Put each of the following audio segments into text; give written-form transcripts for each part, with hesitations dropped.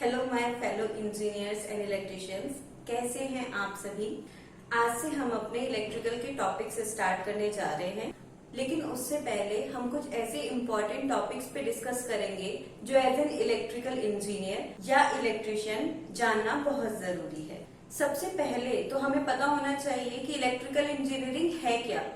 Hello my fellow engineers and electricians, कैसे हैं आप सभी। आज से हम अपने इलेक्ट्रिकल के टॉपिक से स्टार्ट करने जा रहे हैं, लेकिन उससे पहले हम कुछ ऐसे इम्पोर्टेंट टॉपिक्स पे डिस्कस करेंगे जो एज एन इलेक्ट्रिकल इंजीनियर या इलेक्ट्रिशियन जानना बहुत जरूरी है। सबसे पहले तो हमें पता होना चाहिए कि इलेक्ट्रिकल इंजीनियरिंग है क्या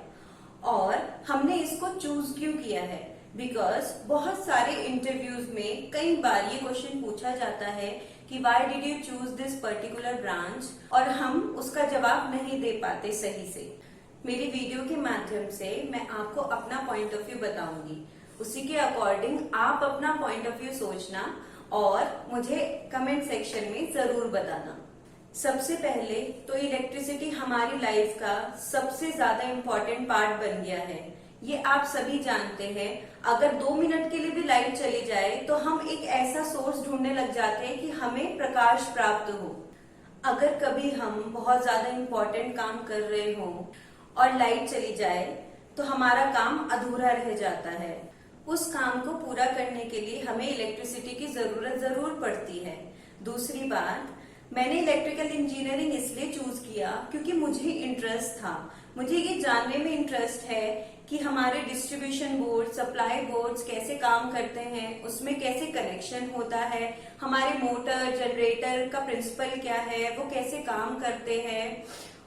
और हमने इसको चूज क्यों किया है। बिकॉज बहुत सारे इंटरव्यूज में कई बार ये क्वेश्चन पूछा जाता है कि why did you choose this particular branch, और हम उसका जवाब नहीं दे पाते सही से। मेरी वीडियो के माध्यम से मैं आपको अपना पॉइंट ऑफ व्यू बताऊंगी, उसी के अकॉर्डिंग आप अपना पॉइंट ऑफ व्यू सोचना और मुझे कमेंट सेक्शन में जरूर बताना। सबसे पहले तो इलेक्ट्रिसिटी हमारी लाइफ का सबसे ज्यादा इम्पोर्टेंट पार्ट बन गया है। ये आप सभी जानते हैं। अगर 2 मिनट के लिए भी लाइट चली जाए तो हम एक ऐसा सोर्स ढूंढने लग जाते हैं कि हमें प्रकाश प्राप्त हो। अगर कभी हम बहुत ज्यादा इम्पोर्टेंट काम कर रहे हो और लाइट चली जाए तो हमारा काम अधूरा रह जाता है। उस काम को पूरा करने के लिए हमें इलेक्ट्रिसिटी की जरूरत जरूर पड़ती है। दूसरी बात, मैंने इलेक्ट्रिकल इंजीनियरिंग इसलिए चूज किया क्योंकि मुझे इंटरेस्ट था। मुझे ये जानने में इंटरेस्ट है कि हमारे डिस्ट्रीब्यूशन बोर्ड, सप्लाई बोर्ड्स कैसे काम करते हैं, उसमें कैसे कनेक्शन होता है, हमारे मोटर जनरेटर का प्रिंसिपल क्या है, वो कैसे काम करते हैं,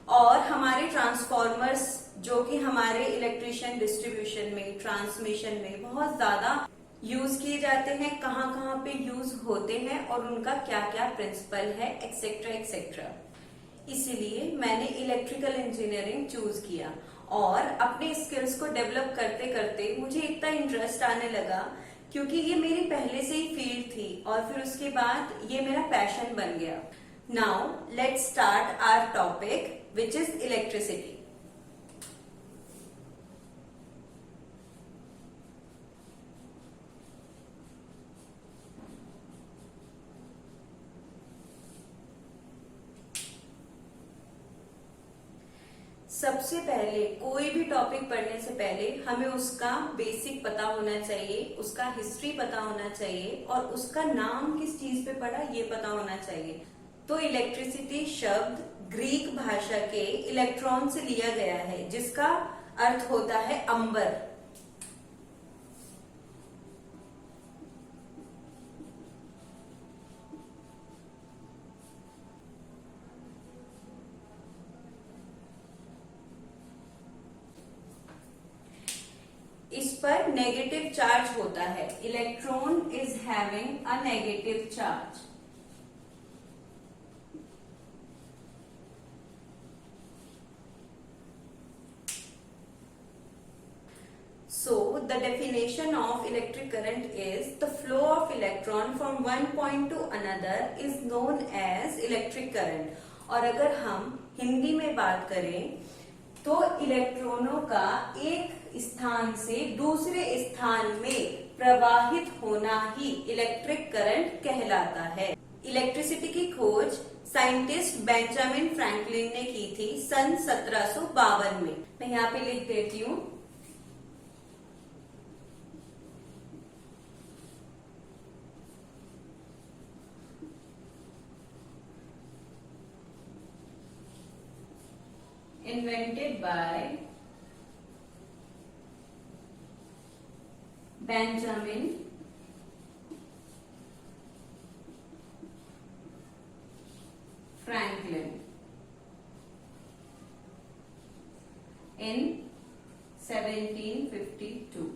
और हमारे ट्रांसफॉर्मर्स जो कि हमारे इलेक्ट्रिशियन डिस्ट्रीब्यूशन में, ट्रांसमिशन में बहुत ज्यादा यूज किए जाते हैं, कहाँ कहाँ पे यूज होते हैं और उनका क्या क्या प्रिंसिपल है, एक्सेट्रा एक्सेट्रा। इसीलिए मैंने इलेक्ट्रिकल इंजीनियरिंग चूज किया और अपने स्किल्स को डेवलप करते करते मुझे इतना इंटरेस्ट आने लगा क्योंकि ये मेरी पहले से ही फील्ड थी और फिर उसके बाद ये मेरा पैशन बन गया। Now let's start our topic which is electricity. सबसे पहले कोई भी टॉपिक पढ़ने से पहले हमें उसका बेसिक पता होना चाहिए, उसका हिस्ट्री पता होना चाहिए और उसका नाम किस चीज पे पड़ा ये पता होना चाहिए। तो इलेक्ट्रिसिटी शब्द ग्रीक भाषा के इलेक्ट्रॉन से लिया गया है जिसका अर्थ होता है अंबर। इस पर नेगेटिव चार्ज होता है। Electron is having a negative charge. So the definition of electric current is the flow of electron from one point to another is known as electric current। और अगर हम हिंदी में बात करें तो इलेक्ट्रॉनों का एक स्थान से दूसरे स्थान में प्रवाहित होना ही इलेक्ट्रिक करंट कहलाता है। इलेक्ट्रिसिटी की खोज साइंटिस्ट बेंजामिन फ्रैंकलिन ने की थी सन 1752 में। मैं यहाँ पे लिख देती हूँ। Invented by Benjamin Franklin in 1752।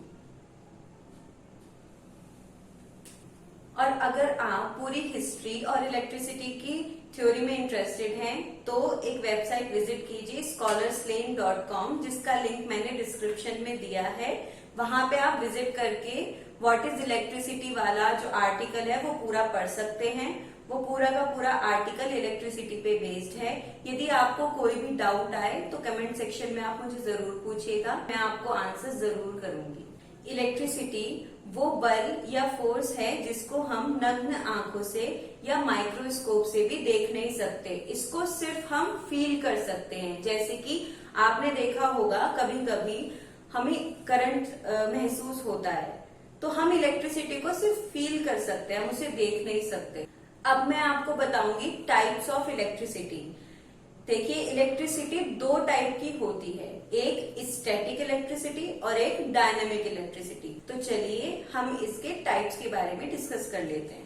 और अगर आप पूरी हिस्ट्री और इलेक्ट्रिसिटी की थ्योरी में इंटरेस्टेड हैं तो एक वेबसाइट विजिट कीजिए scholarslane.com, जिसका लिंक मैंने डिस्क्रिप्शन में दिया है। वहां पे आप विजिट करके व्हाट इज इलेक्ट्रिसिटी वाला जो आर्टिकल है वो पूरा पढ़ सकते हैं। वो पूरा का पूरा आर्टिकल इलेक्ट्रिसिटी पे बेस्ड है। यदि आपको कोई भी डाउट आए तो कमेंट सेक्शन में आप मुझे जरूर पूछिएगा, मैं आपको आंसर जरूर करूंगी। इलेक्ट्रिसिटी वो बल या फोर्स है जिसको हम नग्न आंखों से या माइक्रोस्कोप से भी देख नहीं सकते, इसको सिर्फ हम फील कर सकते हैं। जैसे कि आपने देखा होगा कभी कभी हमें करंट महसूस होता है तो हम इलेक्ट्रिसिटी को सिर्फ फील कर सकते हैं, हम उसे देख नहीं सकते। अब मैं आपको बताऊंगी टाइप्स ऑफ इलेक्ट्रिसिटी। देखिए, इलेक्ट्रिसिटी दो टाइप की होती है, एक स्टैटिक इलेक्ट्रिसिटी और एक डायनामिक इलेक्ट्रिसिटी। तो चलिए हम इसके टाइप्स के बारे में डिस्कस कर लेते हैं।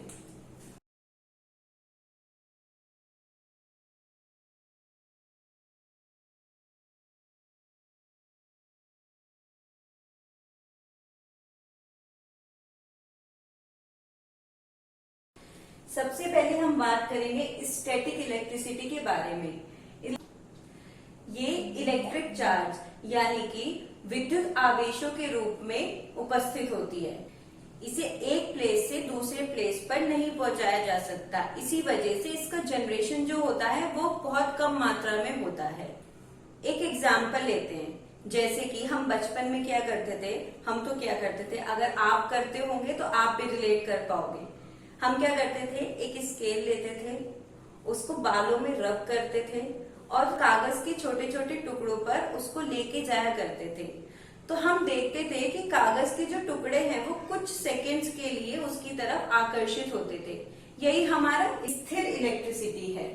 सबसे पहले हम बात करेंगे स्टैटिक इलेक्ट्रिसिटी के बारे में। ये इलेक्ट्रिक चार्ज यानी कि विद्युत आवेशों के रूप में उपस्थित होती है। इसे एक प्लेस से दूसरे प्लेस पर नहीं पहुंचाया जा सकता, इसी वजह से इसका जनरेशन जो होता है वो बहुत कम मात्रा में होता है। एक एग्जाम्पल लेते हैं, जैसे कि हम बचपन में क्या करते थे, हम तो क्या करते थे, अगर आप करते होंगे तो आप भी रिलेट कर पाओगे। हम क्या करते थे, एक स्केल लेते थे, उसको बालों में रब करते थे और कागज के छोटे छोटे टुकड़ों पर उसको लेके जाया करते थे। तो हम देखते थे कि कागज के जो टुकड़े हैं वो कुछ सेकंड्स के लिए उसकी तरफ आकर्षित होते थे। यही हमारा स्थिर इलेक्ट्रिसिटी है।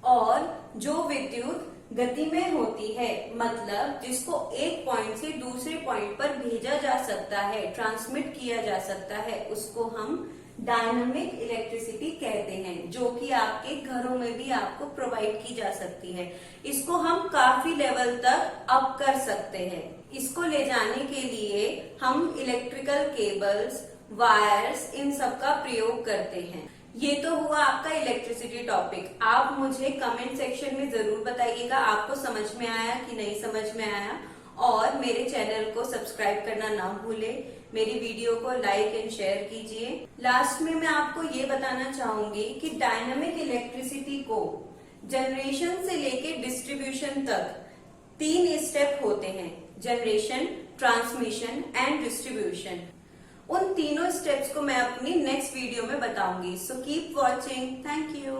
और जो विद्युत गति में होती है, मतलब जिसको एक पॉइंट से दूसरे पॉइंट पर भेजा जा सकता है, ट्रांसमिट किया जा सकता है, उसको हम डायनामिक इलेक्ट्रिसिटी कहते हैं, जो कि आपके घरों में भी आपको प्रोवाइड की जा सकती है। इसको हम काफी लेवल तक अप कर सकते हैं। इसको ले जाने के लिए हम इलेक्ट्रिकल केबल्स, वायर्स, इन सब का प्रयोग करते हैं। ये तो हुआ आपका इलेक्ट्रिसिटी टॉपिक। आप मुझे कमेंट सेक्शन में जरूर बताइएगा आपको समझ में आया कि नहीं समझ में आया, और मेरे चैनल को सब्सक्राइब करना ना भूलें। मेरी वीडियो को लाइक एंड शेयर कीजिए। लास्ट में मैं आपको ये बताना चाहूंगी कि डायनामिक इलेक्ट्रिसिटी को जनरेशन से लेके डिस्ट्रीब्यूशन तक 3 स्टेप होते हैं, जनरेशन, ट्रांसमिशन एंड डिस्ट्रीब्यूशन। उन तीनों स्टेप्स को मैं अपनी नेक्स्ट वीडियो में बताऊंगी। So keep watching. Thank you.